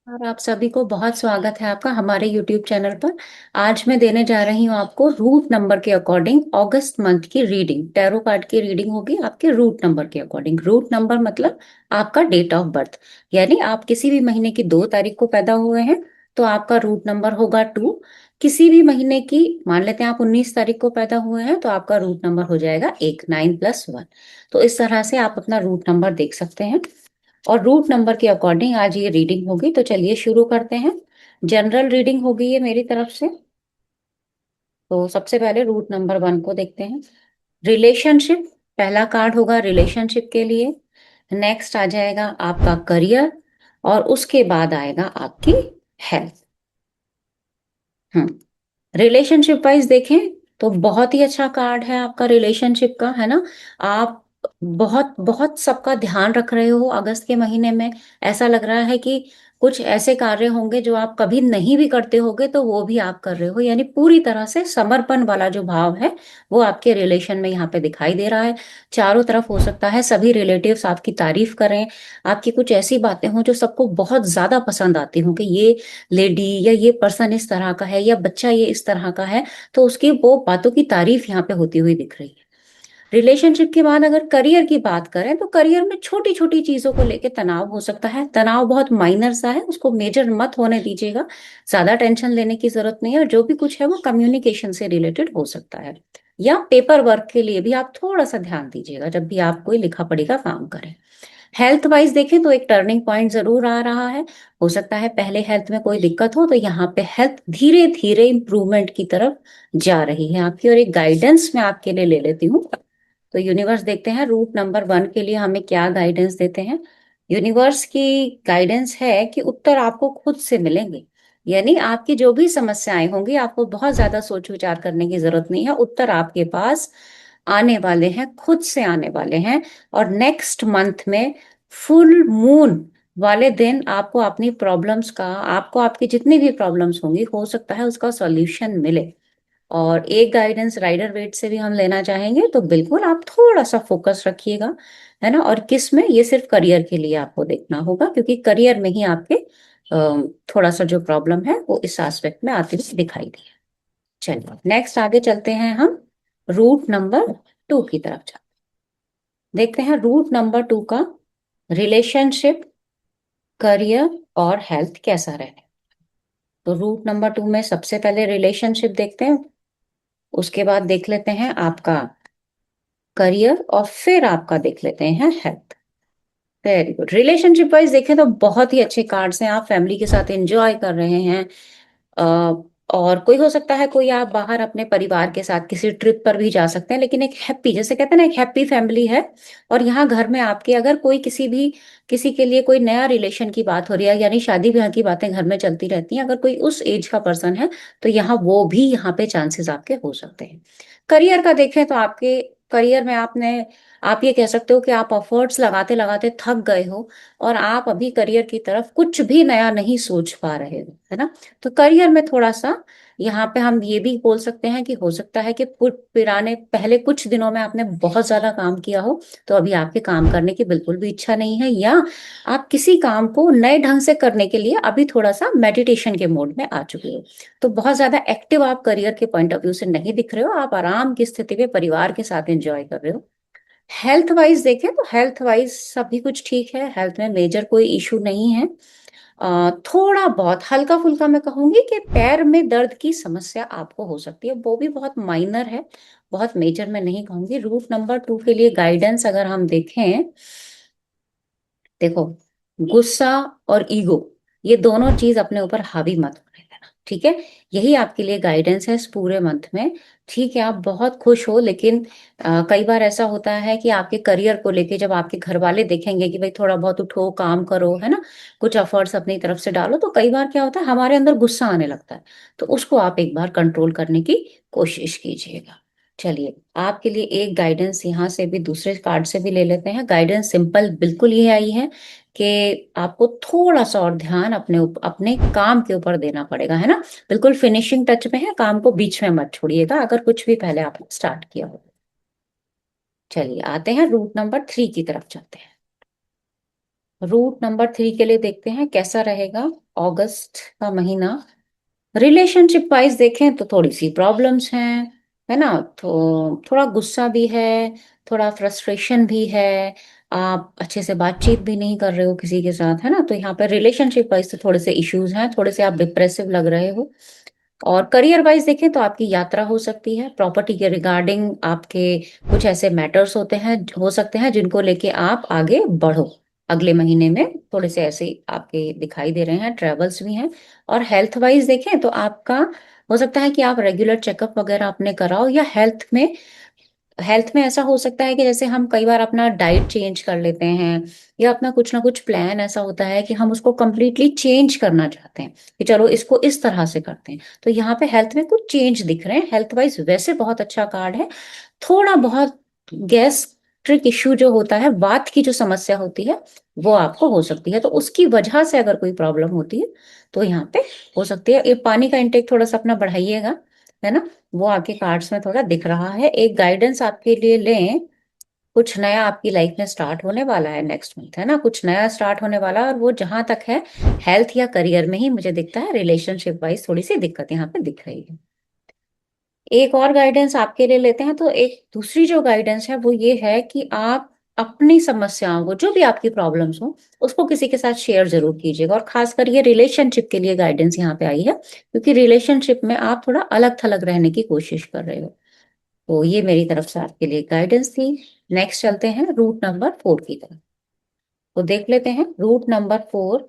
और आप सभी को बहुत स्वागत है आपका हमारे YouTube चैनल पर। आज मैं देने जा रही हूँ आपको रूट नंबर के अकॉर्डिंग अगस्त मंथ की रीडिंग। टैरो कार्ड की रीडिंग होगी आपके रूट नंबर के अकॉर्डिंग। रूट नंबर मतलब आपका डेट ऑफ बर्थ, यानी आप किसी भी महीने की 2 तारीख को पैदा हुए हैं तो आपका रूट नंबर होगा 2। किसी भी महीने की, मान लेते हैं आप 19 तारीख को पैदा हुए हैं, तो आपका रूट नंबर हो जाएगा 1, 9+1। तो इस तरह से आप अपना रूट नंबर देख सकते हैं और रूट नंबर के अकॉर्डिंग आज ये रीडिंग होगी। तो चलिए शुरू करते हैं। जनरल रीडिंग होगी ये मेरी तरफ से। तो सबसे पहले रूट नंबर 1 को देखते हैं। रिलेशनशिप, पहला कार्ड होगा रिलेशनशिप के लिए। नेक्स्ट आ जाएगा आपका करियर और उसके बाद आएगा आपकी हेल्थ। हम्म रिलेशनशिप वाइज देखें तो बहुत ही अच्छा कार्ड है आपका रिलेशनशिप का, है ना। आप बहुत बहुत सबका ध्यान रख रहे हो अगस्त के महीने में। ऐसा लग रहा है कि कुछ ऐसे कार्य होंगे जो आप कभी नहीं भी करते होगे तो वो भी आप कर रहे हो, यानी पूरी तरह से समर्पण वाला जो भाव है वो आपके रिलेशन में यहाँ पे दिखाई दे रहा है। चारों तरफ हो सकता है सभी रिलेटिव्स आपकी तारीफ करें, आपकी कुछ ऐसी बातें हों जो सबको बहुत ज्यादा पसंद आती हों कि ये लेडी या ये पर्सन इस तरह का है या बच्चा ये इस तरह का है। तो उसकी वो बातों की तारीफ यहाँ पे होती हुई दिख रही है। रिलेशनशिप के बाद अगर करियर की बात करें तो करियर में छोटी छोटी चीजों को लेकर तनाव हो सकता है। तनाव बहुत माइनर सा है, उसको मेजर मत होने दीजिएगा। ज्यादा टेंशन लेने की जरूरत नहीं है, और जो भी कुछ है वो कम्युनिकेशन से रिलेटेड हो सकता है। या पेपर वर्क के लिए भी आप थोड़ा सा ध्यान दीजिएगा जब भी आप कोई लिखा पढ़ी का काम करें। हेल्थ वाइज देखें तो एक टर्निंग पॉइंट जरूर आ रहा है। हो सकता है पहले हेल्थ में कोई दिक्कत हो, तो यहाँ पे हेल्थ धीरे धीरे इंप्रूवमेंट की तरफ जा रही है आपकी। और एक गाइडेंस मैं आपके लिए ले लेती हूँ। तो यूनिवर्स देखते हैं रूट नंबर 1 के लिए हमें क्या गाइडेंस देते हैं। यूनिवर्स की गाइडेंस है कि उत्तर आपको खुद से मिलेंगे, यानी आपकी जो भी समस्याएं होंगी आपको बहुत ज्यादा सोच विचार करने की जरूरत नहीं है। उत्तर आपके पास आने वाले हैं, खुद से आने वाले हैं। और नेक्स्ट मंथ में फुल मून वाले दिन आपको अपनी प्रॉब्लम्स का, आपको आपकी जितनी भी प्रॉब्लम्स होंगी हो सकता है उसका सॉल्यूशन मिले। और एक गाइडेंस राइडर वेट से भी हम लेना चाहेंगे, तो बिल्कुल आप थोड़ा सा फोकस रखिएगा, है ना। और किस में, ये सिर्फ करियर के लिए आपको देखना होगा क्योंकि करियर में ही आपके थोड़ा सा जो प्रॉब्लम है वो इस एस्पेक्ट में आती हुई दिखाई दी है। चलिए नेक्स्ट आगे चलते हैं हम रूट नंबर 2 की तरफ जाते देखते हैं रूट नंबर 2 का रिलेशनशिप, करियर और हेल्थ कैसा रहे। तो रूट नंबर 2 में सबसे पहले रिलेशनशिप देखते हैं, उसके बाद देख लेते हैं आपका करियर और फिर आपका देख लेते हैं health. Very good. Relationship wise देखें तो बहुत ही अच्छे कार्ड्स हैं। आप फैमिली के साथ एंजॉय कर रहे हैं। अ, और कोई हो सकता है कोई आप बाहर अपने परिवार के साथ किसी ट्रिप पर भी जा सकते हैं, लेकिन एक हैप्पी, जैसे कहते हैं ना, एक हैप्पी फैमिली है। और यहाँ घर में आपके अगर कोई किसी के लिए कोई नया रिलेशन की बात हो रही है, यानी शादी ब्याह की बातें घर में चलती रहती हैं, अगर कोई उस एज का पर्सन है तो यहाँ वो भी यहाँ पे चांसेस आपके हो सकते हैं। करियर का देखें तो आपके करियर में आप ये कह सकते हो कि आप एफर्ट्स लगाते लगाते थक गए हो और आप अभी करियर की तरफ कुछ भी नया नहीं सोच पा रहे हो, है ना। तो करियर में थोड़ा सा यहाँ पे हम ये भी बोल सकते हैं कि हो सकता है कि पुराने पहले कुछ दिनों में आपने बहुत ज्यादा काम किया हो, तो अभी आपके काम करने की बिल्कुल भी इच्छा नहीं है, या आप किसी काम को नए ढंग से करने के लिए अभी थोड़ा सा मेडिटेशन के मोड में आ चुके हो। तो बहुत ज्यादा एक्टिव आप करियर के पॉइंट ऑफ व्यू से नहीं दिख रहे हो, आप आराम की स्थिति में परिवार के साथ एंजॉय कर रहे हो। हेल्थ वाइज देखें तो हेल्थ वाइज सभी कुछ ठीक है, हेल्थ में मेजर कोई इशू नहीं है। थोड़ा बहुत हल्का फुल्का मैं कहूंगी कि पैर में दर्द की समस्या आपको हो सकती है, वो भी बहुत माइनर है, बहुत मेजर मैं नहीं कहूंगी। रूट नंबर 2 के लिए गाइडेंस अगर हम देखें, देखो, गुस्सा और ईगो, ये दोनों चीज अपने ऊपर हावी मत होने देना, ठीक है। यही आपके लिए गाइडेंस है इस पूरे मंथ में। ठीक है, आप बहुत खुश हो, लेकिन कई बार ऐसा होता है कि आपके करियर को लेके जब आपके घर वाले देखेंगे कि भाई थोड़ा बहुत उठो, काम करो, है ना, कुछ एफर्ट्स अपनी तरफ से डालो, तो कई बार क्या होता है हमारे अंदर गुस्सा आने लगता है। तो उसको आप एक बार कंट्रोल करने की कोशिश कीजिएगा। चलिए आपके लिए एक गाइडेंस यहाँ से भी, दूसरे कार्ड से भी ले लेते हैं। गाइडेंस सिंपल बिल्कुल ये आई है कि आपको थोड़ा सा और ध्यान अपने काम के ऊपर देना पड़ेगा, है ना। बिल्कुल फिनिशिंग टच में है, काम को बीच में मत छोड़िएगा अगर कुछ भी पहले आपने स्टार्ट किया हो। चलिए आते हैं रूट नंबर 3 की तरफ चलते हैं। रूट नंबर 3 के लिए देखते हैं कैसा रहेगा अगस्त का महीना। रिलेशनशिप वाइज देखें तो थोड़ी सी प्रॉब्लम्स हैं, है ना। तो थोड़ा गुस्सा भी है, थोड़ा फ्रस्ट्रेशन भी है। आप अच्छे से बातचीत भी नहीं कर रहे हो किसी के साथ, है ना। तो यहाँ पे रिलेशनशिप वाइज तो थोड़े से इश्यूज हैं, थोड़े से आप डिप्रेसिव लग रहे हो। और करियर वाइज देखें तो आपकी यात्रा हो सकती है, प्रॉपर्टी के रिगार्डिंग आपके कुछ ऐसे मैटर्स होते हैं, हो सकते हैं जिनको लेके आप आगे बढ़ो अगले महीने में। थोड़े से ऐसे आपके दिखाई दे रहे हैं, ट्रेवल्स भी हैं। और हेल्थ वाइज देखें तो आपका हो सकता है कि आप रेगुलर चेकअप वगैरह अपने कराओ, या हेल्थ में ऐसा हो सकता है कि जैसे हम कई बार अपना डाइट चेंज कर लेते हैं, या अपना कुछ ना कुछ प्लान ऐसा होता है कि हम उसको कंप्लीटली चेंज करना चाहते हैं कि चलो इसको इस तरह से करते हैं। तो यहाँ पे हेल्थ में कुछ चेंज दिख रहे हैं। हेल्थ वाइज वैसे बहुत अच्छा कार्ड है। थोड़ा बहुत गैस्ट्रिक इश्यू जो होता है, वात की जो समस्या होती है, वो आपको हो सकती है। तो उसकी वजह से अगर कोई प्रॉब्लम होती है तो यहाँ पे हो सकती है। ये पानी का इंटेक थोड़ा सा अपना बढ़ाइएगा, है ना। वो आपके कार्ड्स में थोड़ा दिख रहा है। एक गाइडेंस आपके लिए लें, कुछ नया आपकी लाइफ में स्टार्ट होने वाला है नेक्स्ट मंथ, है ना। कुछ नया स्टार्ट होने वाला है, और वो जहां तक है हेल्थ या करियर में ही मुझे दिखता है। रिलेशनशिप वाइज थोड़ी सी दिक्कत यहाँ पे दिख रही है। एक और गाइडेंस आपके लिए लेते हैं। तो एक दूसरी जो गाइडेंस है वो ये है कि आप अपनी समस्याओं को, जो भी आपकी प्रॉब्लम्स हो, उसको किसी के साथ शेयर जरूर कीजिएगा। और खासकर ये रिलेशनशिप के लिए गाइडेंस यहाँ पे आई है, क्योंकि रिलेशनशिप में आप थोड़ा अलग थलग रहने की कोशिश कर रहे हो। तो ये मेरी तरफ से आपके लिए गाइडेंस थी। नेक्स्ट चलते हैं रूट नंबर 4 की तरफ। तो देख लेते हैं रूट नंबर 4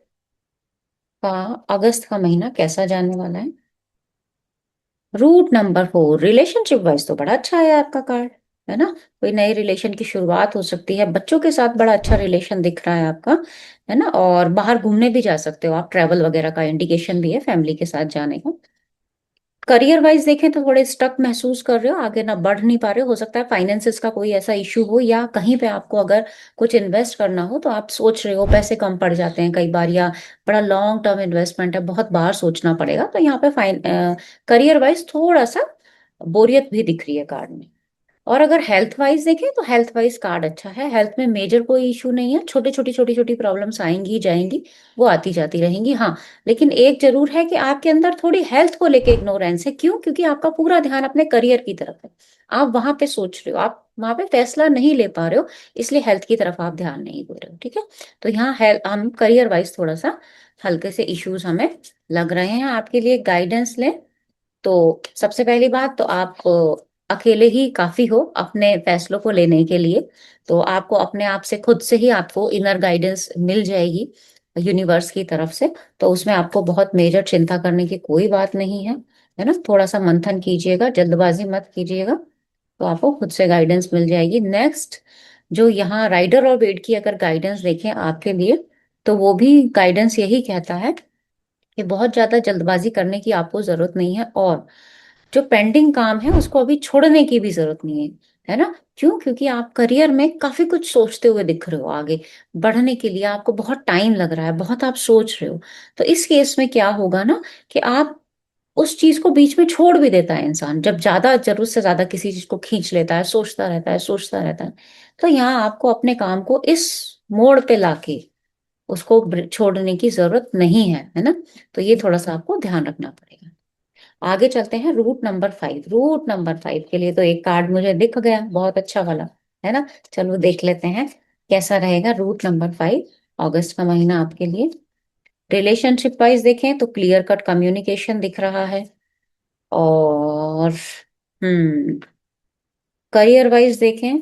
का अगस्त का महीना कैसा जाने वाला है। रूट नंबर 4 रिलेशनशिप वाइज तो बड़ा अच्छा है आपका कार्ड, है ना। कोई नए रिलेशन की शुरुआत हो सकती है, बच्चों के साथ बड़ा अच्छा रिलेशन दिख रहा है आपका, है ना। और बाहर घूमने भी जा सकते हो आप, ट्रैवल वगैरह का इंडिकेशन भी है फैमिली के साथ जाने का। करियर वाइज देखें तो थोड़े स्टक महसूस कर रहे हो, आगे ना बढ़ नहीं पा रहे हो। हो सकता है फाइनेंसिस का कोई ऐसा इशू हो, या कहीं पे आपको अगर कुछ इन्वेस्ट करना हो तो आप सोच रहे हो, पैसे कम पड़ जाते हैं कई बार, या बड़ा लॉन्ग टर्म इन्वेस्टमेंट है, बहुत बार सोचना पड़ेगा। तो यहाँ पे करियर वाइज थोड़ा सा बोरियत भी दिख रही है कार्ड में। और अगर हेल्थ वाइज देखें तो हेल्थ वाइज कार्ड अच्छा है। हेल्थ में मेजर कोई इशू नहीं है, छोटी छोटी प्रॉब्लम्स आएंगी जाएंगी, वो आती जाती रहेंगी। हाँ, लेकिन एक जरूर है कि आपके अंदर थोड़ी हेल्थ को लेके इग्नोरेंस है। क्यों? क्योंकि आपका पूरा ध्यान अपने करियर की तरफ है। आप वहां पे सोच रहे हो, आप वहां पे फैसला नहीं ले पा रहे हो, इसलिए हेल्थ की तरफ आप ध्यान नहीं दे रहे हो। ठीक है। तो यहाँ हेल्थ, हम करियर वाइज थोड़ा सा हल्के से इश्यूज हमें लग रहे हैं। आपके लिए गाइडेंस लें तो सबसे पहली बात तो आप अकेले ही काफी हो अपने फैसलों को लेने के लिए। तो आपको अपने आप से, खुद से ही आपको इनर गाइडेंस मिल जाएगी यूनिवर्स की तरफ से। तो उसमें आपको बहुत मेजर चिंता करने की कोई बात नहीं है ना। थोड़ा सा मंथन कीजिएगा, जल्दबाजी मत कीजिएगा, तो आपको खुद से गाइडेंस मिल जाएगी। नेक्स्ट, जो यहाँ राइडर और वेट की अगर गाइडेंस देखें आपके लिए, तो वो भी गाइडेंस यही कहता है कि बहुत ज्यादा जल्दबाजी करने की आपको जरूरत नहीं है, और जो पेंडिंग काम है उसको अभी छोड़ने की भी जरूरत नहीं है, है ना। क्यों? क्योंकि आप करियर में काफी कुछ सोचते हुए दिख रहे हो, आगे बढ़ने के लिए आपको बहुत टाइम लग रहा है, बहुत आप सोच रहे हो। तो इस केस में क्या होगा ना, कि आप उस चीज को बीच में छोड़ भी देता है इंसान, जब ज्यादा जरूरत से ज्यादा किसी चीज को खींच लेता है, सोचता रहता है सोचता रहता है। तो यहाँ आपको अपने काम को इस मोड़ पे लाके उसको छोड़ने की जरूरत नहीं है ना। तो ये थोड़ा सा आपको ध्यान रखना पड़ेगा। आगे चलते हैं रूट नंबर 5। रूट नंबर 5 के लिए तो एक कार्ड मुझे दिख गया बहुत अच्छा वाला, है ना। चलो देख लेते हैं कैसा रहेगा रूट नंबर 5 अगस्त का महीना आपके लिए। रिलेशनशिप वाइज देखें तो क्लियर कट कम्युनिकेशन दिख रहा है। और करियर वाइज देखें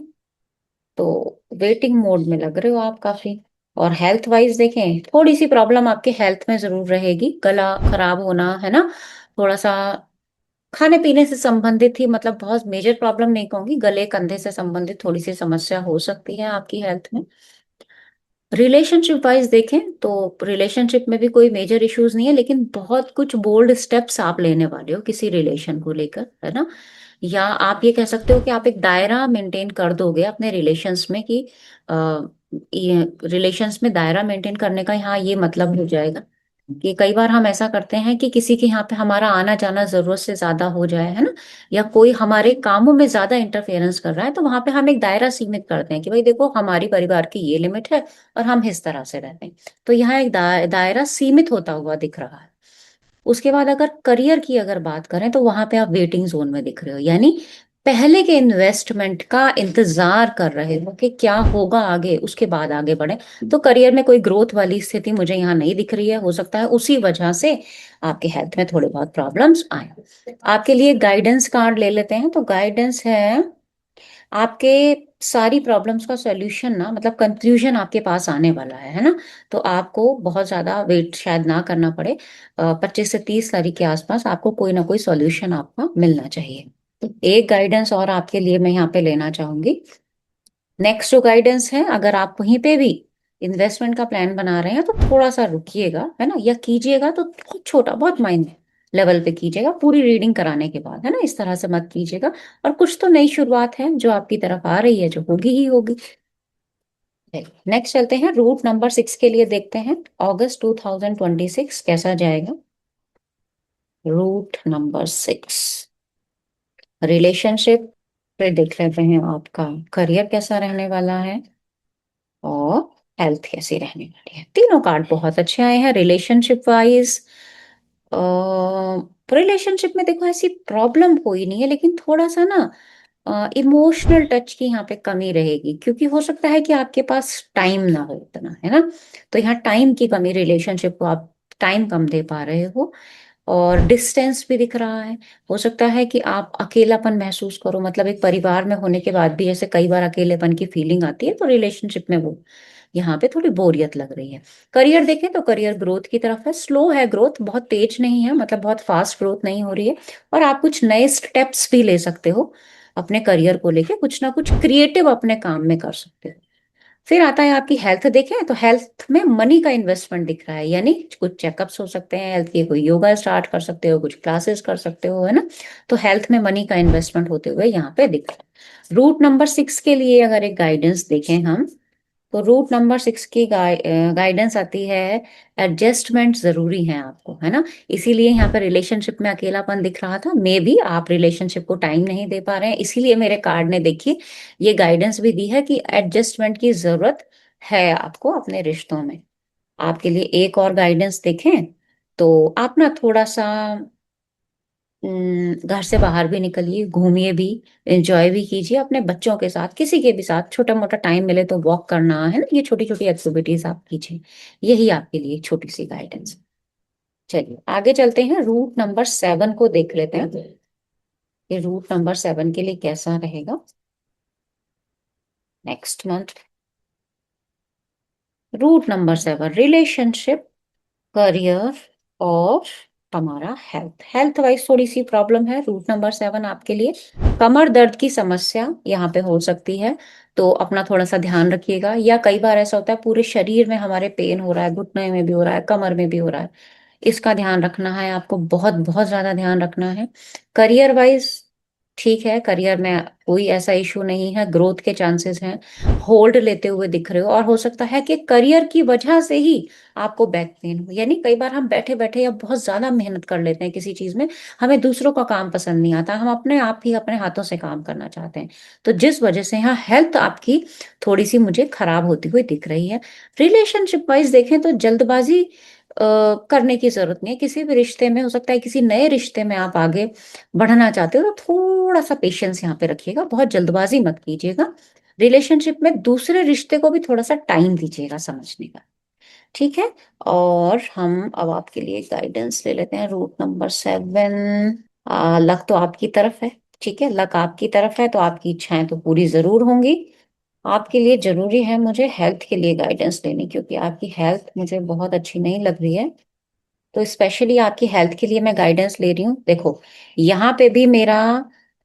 तो वेटिंग मोड में लग रहे हो आप काफी। और हेल्थ वाइज देखें, थोड़ी सी प्रॉब्लम आपके हेल्थ में जरूर रहेगी, गला खराब होना, है ना। थोड़ा सा खाने पीने से संबंधित ही, मतलब बहुत मेजर प्रॉब्लम नहीं कहूंगी, गले कंधे से संबंधित थोड़ी सी समस्या हो सकती है आपकी हेल्थ में। रिलेशनशिप वाइज देखें तो रिलेशनशिप में भी कोई मेजर इश्यूज नहीं है, लेकिन बहुत कुछ बोल्ड स्टेप्स आप लेने वाले हो किसी रिलेशन को लेकर, है ना। या आप ये कह सकते हो कि आप एक दायरा मेंटेन कर दोगे अपने रिलेशंस में, कि रिलेशंस में दायरा मेंटेन करने का यहाँ ये मतलब हो जाएगा कि कई बार हम ऐसा करते हैं कि किसी के यहाँ पे हमारा आना जाना जरूरत से ज्यादा हो जाए, है ना, या कोई हमारे कामों में ज्यादा इंटरफेरेंस कर रहा है, तो वहां पे हम एक दायरा सीमित करते हैं कि भाई देखो हमारी परिवार की ये लिमिट है और हम इस तरह से रहते हैं। तो यहाँ एक दायरा सीमित होता हुआ दिख रहा है। उसके बाद अगर करियर की अगर बात करें तो वहां पे आप वेटिंग जोन में दिख रहे हो, यानी पहले के इन्वेस्टमेंट का इंतजार कर रहे हो कि क्या होगा आगे, उसके बाद आगे बढ़े। तो करियर में कोई ग्रोथ वाली स्थिति मुझे यहाँ नहीं दिख रही है। हो सकता है उसी वजह से आपके हेल्थ में थोड़े बहुत प्रॉब्लम्स आए। आपके लिए गाइडेंस कार्ड ले लेते हैं। तो गाइडेंस है आपके सारी प्रॉब्लम्स का सॉल्यूशन ना, मतलब कंक्लूजन आपके पास आने वाला है ना। तो आपको बहुत ज्यादा वेट शायद ना करना पड़े। 25 से 30 तारीख के आसपास आपको कोई ना कोई सॉल्यूशन आपका मिलना चाहिए। एक गाइडेंस और आपके लिए मैं यहाँ पे लेना चाहूंगी। नेक्स्ट जो गाइडेंस है, अगर आप वहीं पे भी इन्वेस्टमेंट का प्लान बना रहे हैं तो थोड़ा सा रुकिएगा, है ना, या कीजिएगा तो बहुत छोटा, बहुत माइन्यूट लेवल पे कीजिएगा, पूरी रीडिंग कराने के बाद, है ना, इस तरह से मत कीजिएगा। और कुछ तो नई शुरुआत है जो आपकी तरफ आ रही है, जो होगी ही होगी। नेक्स्ट चलते हैं, रूट नंबर 6 के लिए देखते हैं अगस्त 2026 कैसा जाएगा। रूट नंबर 6, रिलेशनशिप पे देख लेते हैं आपका करियर कैसा रहने वाला है और हेल्थ कैसी रहने वाली है। तीनों कार्ड बहुत अच्छे आए हैं रिलेशनशिप वाइज। रिलेशनशिप में देखो ऐसी प्रॉब्लम कोई नहीं है, लेकिन थोड़ा सा ना इमोशनल टच की यहाँ पे कमी रहेगी, क्योंकि हो सकता है कि आपके पास टाइम ना हो इतना, है ना। तो यहाँ टाइम की कमी, रिलेशनशिप को आप टाइम कम दे पा रहे हो। और डिस्टेंस भी दिख रहा है। हो सकता है कि आप अकेलापन महसूस करो, मतलब एक परिवार में होने के बाद भी जैसे कई बार अकेलेपन की फीलिंग आती है, तो रिलेशनशिप में वो यहाँ पे थोड़ी बोरियत लग रही है। करियर देखें तो करियर ग्रोथ की तरफ है, स्लो है ग्रोथ, बहुत तेज नहीं है, मतलब बहुत फास्ट ग्रोथ नहीं हो रही है। और आप कुछ नए स्टेप्स भी ले सकते हो अपने करियर को लेके, कुछ ना कुछ क्रिएटिव अपने काम में कर सकते हो। फिर आता है आपकी हेल्थ, देखें तो हेल्थ में मनी का इन्वेस्टमेंट दिख रहा है, यानी कुछ चेकअप्स हो सकते हैं हेल्थ के, कोई योगा स्टार्ट कर सकते हो, कुछ क्लासेस कर सकते हो, है ना। तो हेल्थ में मनी का इन्वेस्टमेंट होते हुए यहाँ पे दिख रहा है। रूट नंबर 6 के लिए अगर एक गाइडेंस देखें हम, तो रूट नंबर 6 की गाइडेंस आती है, एडजस्टमेंट जरूरी है आपको, है ना। इसीलिए यहाँ पे रिलेशनशिप में अकेलापन दिख रहा था, मे बी आप रिलेशनशिप को टाइम नहीं दे पा रहे हैं, इसीलिए मेरे कार्ड ने देखिए ये गाइडेंस भी दी है कि एडजस्टमेंट की जरूरत है आपको अपने रिश्तों में। आपके लिए एक और गाइडेंस देखें तो आप ना थोड़ा सा घर से बाहर भी निकलिए, घूमिए भी, एंजॉय भी कीजिए अपने बच्चों के साथ, किसी के भी साथ छोटा मोटा टाइम मिले तो वॉक करना, है ना, ये छोटी छोटी एक्टिविटीज आप कीजिए। यही आपके लिए छोटी सी गाइडेंस। चलिए आगे चलते हैं, रूट नंबर 7 को देख लेते हैं। ये रूट नंबर 7 के लिए कैसा रहेगा next month. Root number 7, relationship, career और हमारा हेल्थ। हेल्थ वाइज थोड़ी सी प्रॉब्लम है रूट नंबर 7 आपके लिए। कमर दर्द की समस्या यहाँ पे हो सकती है, तो अपना थोड़ा सा ध्यान रखिएगा। या कई बार ऐसा होता है पूरे शरीर में हमारे पेन हो रहा है, घुटने में भी हो रहा है, कमर में भी हो रहा है, इसका ध्यान रखना है आपको, बहुत बहुत ज्यादा ध्यान रखना है। करियर वाइज ठीक है, करियर में कोई ऐसा इशू नहीं है, ग्रोथ के चांसेस हैं, होल्ड लेते हुए दिख रहे हो। और हो सकता है कि करियर की वजह से ही आपको बैक पेन हो, यानी कई बार हम बैठे बैठे या बहुत ज्यादा मेहनत कर लेते हैं किसी चीज में, हमें दूसरों का काम पसंद नहीं आता, हम अपने आप ही अपने हाथों से काम करना चाहते हैं। तो जिस वजह से यहाँ हेल्थ आपकी थोड़ी सी मुझे खराब होती हुई दिख रही है। रिलेशनशिप वाइज देखें तो जल्दबाजी करने की जरूरत नहीं है किसी भी रिश्ते में। हो सकता है किसी नए रिश्ते में आप आगे बढ़ना चाहते हो, तो थोड़ा सा पेशेंस यहाँ पे रखिएगा, बहुत जल्दबाजी मत कीजिएगा। रिलेशनशिप में दूसरे रिश्ते को भी थोड़ा सा टाइम दीजिएगा समझने का, ठीक है। और हम अब आपके लिए गाइडेंस ले लेते हैं, रूट नंबर 7। लक तो आपकी तरफ है, ठीक है, लक आपकी तरफ है तो आपकी इच्छाएं तो पूरी जरूर होंगी। आपके लिए जरूरी है मुझे हेल्थ के लिए गाइडेंस लेनी, क्योंकि आपकी हेल्थ मुझे बहुत अच्छी नहीं लग रही है। तो स्पेशली आपकी हेल्थ के लिए मैं गाइडेंस ले रही हूँ। देखो यहाँ पे भी मेरा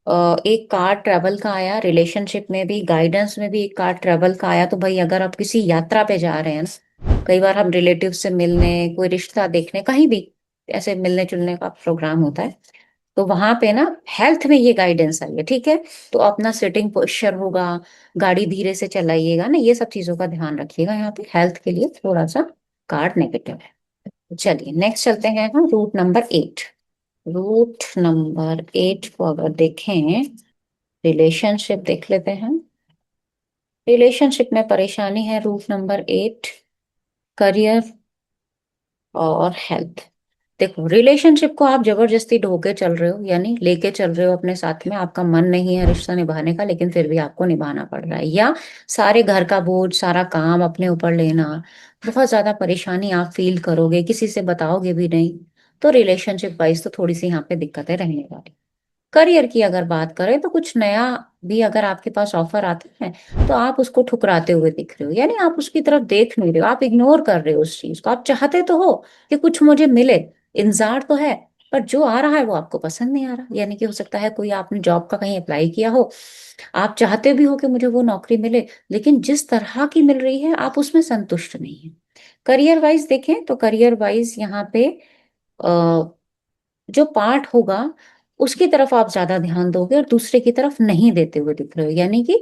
एक कार्ड ट्रेवल का आया, रिलेशनशिप में भी, गाइडेंस में भी एक कार्ड ट्रेवल का आया। तो भाई अगर आप किसी यात्रा पे जा रहे हैं ना, कई बार हम रिलेटिव से मिलने, कोई रिश्ता देखने, कहीं भी ऐसे मिलने जुलने का प्रोग्राम होता है, तो वहां पे ना हेल्थ में ये गाइडेंस आई है, ठीक है। तो अपना सिटिंग पोस्चर होगा, गाड़ी धीरे से चलाइएगा ना, ये सब चीजों का ध्यान रखिएगा। यहाँ पे हेल्थ के लिए थोड़ा सा कार्ड नेगेटिव है। चलिए नेक्स्ट चलते हैं हम रूट नंबर 8। रूट नंबर 8 को अगर देखें, रिलेशनशिप देख लेते हैं। रिलेशनशिप में परेशानी है रूट नंबर 8, करियर और हेल्थ। देखो, रिलेशनशिप को आप जबरदस्ती ढोके चल रहे हो, यानी लेके चल रहे हो अपने साथ में, आपका मन नहीं है रिश्ता निभाने का, लेकिन फिर भी आपको निभाना पड़ रहा है, या सारे घर का बोझ, सारा काम अपने ऊपर लेना, बहुत ज्यादा परेशानी आप फील करोगे, किसी से बताओगे भी नहीं। तो रिलेशनशिप वाइज तो थोड़ी सी यहाँ पे दिक्कतें रहने वाली। करियर की अगर बात करें तो कुछ नया भी अगर आपके पास ऑफर आता है तो आप उसको ठुकराते हुए दिख रहे हो, यानी आप उसकी तरफ देख नहीं रहे हो, आप इग्नोर कर रहे हो उस चीज को। आप चाहते तो हो कि कुछ मुझे मिले, इंतजार तो है, पर जो आ रहा है वो आपको पसंद नहीं आ रहा। यानी कि हो सकता है कोई आपने जॉब का कहीं अप्लाई किया हो, आप चाहते भी हो कि मुझे वो नौकरी मिले, लेकिन जिस तरह की मिल रही है आप उसमें संतुष्ट नहीं है। करियर वाइज देखें तो करियर वाइज यहाँ पे जो पार्ट होगा उसकी तरफ आप ज्यादा ध्यान दोगे और दूसरे की तरफ नहीं देते हुए दिख रहे हो। यानी कि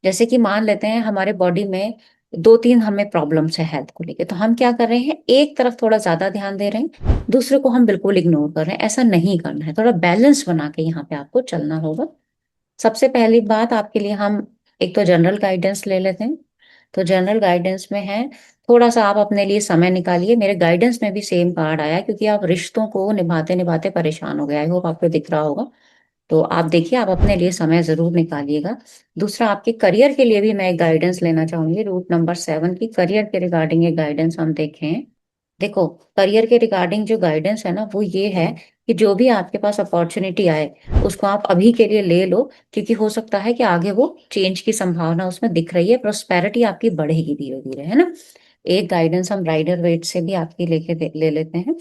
जैसे कि मान लेते हैं हमारे बॉडी में दो तीन हमें प्रॉब्लम्स है हेल्थ को लेके, तो हम क्या कर रहे हैं, एक तरफ थोड़ा ज्यादा ध्यान दे रहे हैं, दूसरे को हम बिल्कुल इग्नोर कर रहे हैं। ऐसा नहीं करना है, थोड़ा बैलेंस बना के यहाँ पे आपको चलना होगा। सबसे पहली बात आपके लिए हम एक तो जनरल गाइडेंस ले लेते हैं। तो जनरल गाइडेंस में है, थोड़ा सा आप अपने लिए समय निकालिए। मेरे गाइडेंस में भी सेम कार्ड आया है, क्योंकि आप रिश्तों को निभाते निभाते परेशान हो गए। आई होप आपको दिख रहा होगा। तो आप देखिए, आप अपने लिए समय जरूर निकालिएगा। दूसरा, आपके करियर के लिए भी मैं एक गाइडेंस लेना चाहूंगी, रूट नंबर 7 की करियर के रिगार्डिंग एक गाइडेंस हम देखें। देखो, करियर के रिगार्डिंग जो गाइडेंस है ना, वो ये है कि जो भी आपके पास अपॉर्चुनिटी आए उसको आप अभी के लिए ले लो, क्योंकि हो सकता है कि आगे वो चेंज की संभावना उसमें दिख रही है, प्रोस्पेरिटी आपकी बढ़ेगी धीरे धीरे, है ना। एक गाइडेंस हम राइडर वेट से भी आपकी ले लेते हैं।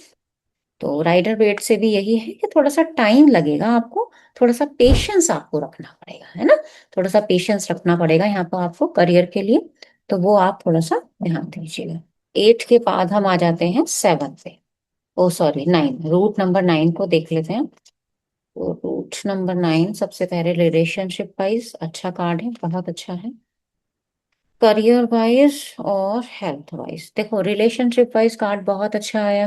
तो राइडर वेट से भी यही है कि थोड़ा सा टाइम लगेगा आपको, थोड़ा सा पेशेंस आपको रखना पड़ेगा, है ना। थोड़ा सा पेशेंस रखना पड़ेगा यहाँ पर आपको करियर के लिए। तो वो आप थोड़ा सा ध्यान दीजिएगा। 8 के बाद हम आ जाते हैं 7 पे। ओ सॉरी, 9, रूट नंबर 9 को देख लेते हैं। तो रूट नंबर 9 सबसे पहले रिलेशनशिप वाइज अच्छा कार्ड है, बहुत अच्छा है। करियर वाइज और हेल्थ वाइज, देखो रिलेशनशिप वाइज कार्ड बहुत अच्छा आया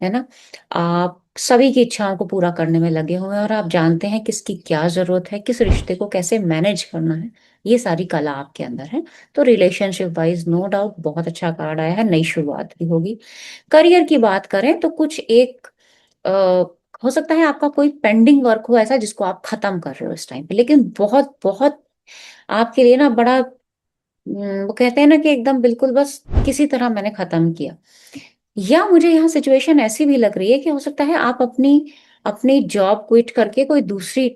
है ना। आप सभी की इच्छाओं को पूरा करने में लगे हुए हैं, और आप जानते हैं किसकी क्या जरूरत है, किस रिश्ते को कैसे मैनेज करना है, ये सारी कला आपके अंदर है। तो रिलेशनशिप वाइज नो डाउट बहुत अच्छा कार्ड आया है, नई शुरुआत भी होगी। करियर की बात करें तो कुछ एक अ, हो सकता है आपका कोई पेंडिंग वर्क हो ऐसा जिसको आप खत्म कर रहे हो इस टाइम पे, लेकिन बहुत बहुत आपके लिए ना बड़ा वो कहते हैं ना कि एकदम बिल्कुल बस किसी तरह मैंने खत्म किया। या मुझे यहाँ सिचुएशन ऐसी भी लग रही है कि हो सकता है आप अपनी अपनी जॉब क्विट करके कोई दूसरी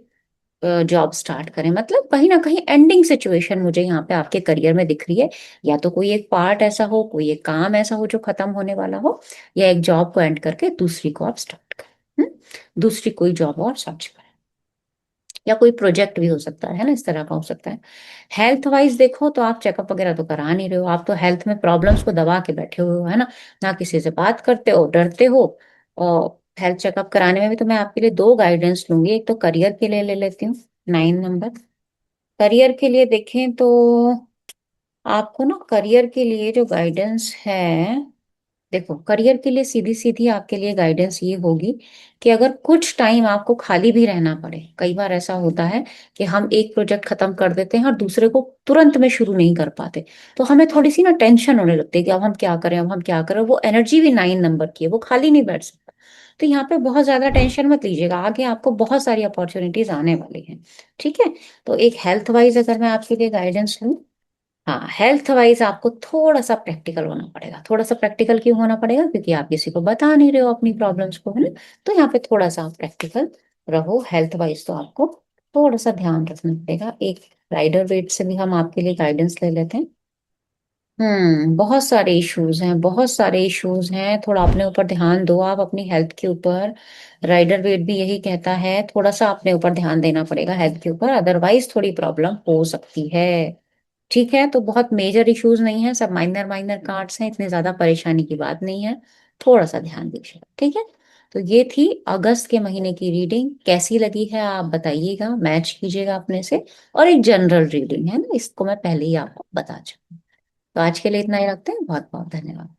जॉब स्टार्ट करें, मतलब कहीं ना कहीं एंडिंग सिचुएशन मुझे यहाँ पे आपके करियर में दिख रही है। या तो कोई एक पार्ट ऐसा हो, कोई एक काम ऐसा हो जो खत्म होने वाला हो, या एक जॉब को एंड करके दूसरी को आप स्टार्ट करें, दूसरी कोई जॉब और सर्च करें, या कोई प्रोजेक्ट भी हो सकता है ना, इस तरह का हो सकता है। हेल्थ वाइज देखो तो आप चेकअप वगैरह तो करा नहीं रहे हो, आप तो हेल्थ में प्रॉब्लम्स को दबा के बैठे हुए हो, है ना। ना किसी से बात करते हो, डरते हो। और हेल्थ चेकअप कराने में भी तो मैं आपके लिए दो गाइडेंस लूंगी, एक तो करियर के लिए ले लेती हूँ, 9 नंबर। करियर के लिए देखें तो आपको ना करियर के लिए जो गाइडेंस है, देखो करियर के लिए सीधी सीधी आपके लिए गाइडेंस ये होगी कि अगर कुछ टाइम आपको खाली भी रहना पड़े, कई बार ऐसा होता है कि हम एक प्रोजेक्ट खत्म कर देते हैं और दूसरे को तुरंत में शुरू नहीं कर पाते, तो हमें थोड़ी सी ना टेंशन होने लगती है कि अब हम क्या करें, अब हम क्या करें। वो एनर्जी भी 9 नंबर की है, वो खाली नहीं बैठ सकता। तो यहाँ पे बहुत ज्यादा टेंशन मत लीजिएगा, आगे आपको बहुत सारी अपॉर्चुनिटीज आने वाली हैं। ठीक है। तो एक हेल्थ वाइज अगर मैं आपके लिए गाइडेंस लूँ, हाँ, हेल्थ वाइज आपको थोड़ा सा प्रैक्टिकल होना पड़ेगा। थोड़ा सा प्रैक्टिकल क्यों होना पड़ेगा, क्योंकि आप किसी को बता नहीं रहे हो अपनी प्रॉब्लम्स को, है ना। तो यहाँ पे थोड़ा सा आप प्रैक्टिकल रहो हेल्थ वाइज, तो आपको थोड़ा सा ध्यान रखना पड़ेगा। एक राइडर वेट से भी हम आपके लिए गाइडेंस ले लेते हैं। बहुत सारे इश्यूज हैं, बहुत सारे इश्यूज हैं, थोड़ा अपने ऊपर ध्यान दो आप, अपनी हेल्थ के ऊपर। राइडर वेट भी यही कहता है, थोड़ा सा अपने ऊपर ध्यान देना पड़ेगा हेल्थ के ऊपर, अदरवाइज थोड़ी प्रॉब्लम हो सकती है। ठीक है, तो बहुत मेजर इश्यूज नहीं है, सब माइनर माइनर कार्ड्स हैं, इतने ज्यादा परेशानी की बात नहीं है। थोड़ा सा ध्यान दीजिए, ठीक है। तो ये थी अगस्त के महीने की रीडिंग, कैसी लगी है आप बताइएगा, मैच कीजिएगा अपने से। और एक जनरल रीडिंग है ना, इसको मैं पहले ही आपको बता चुकी हूँ। तो आज के लिए इतना ही रखते हैं, बहुत बहुत धन्यवाद।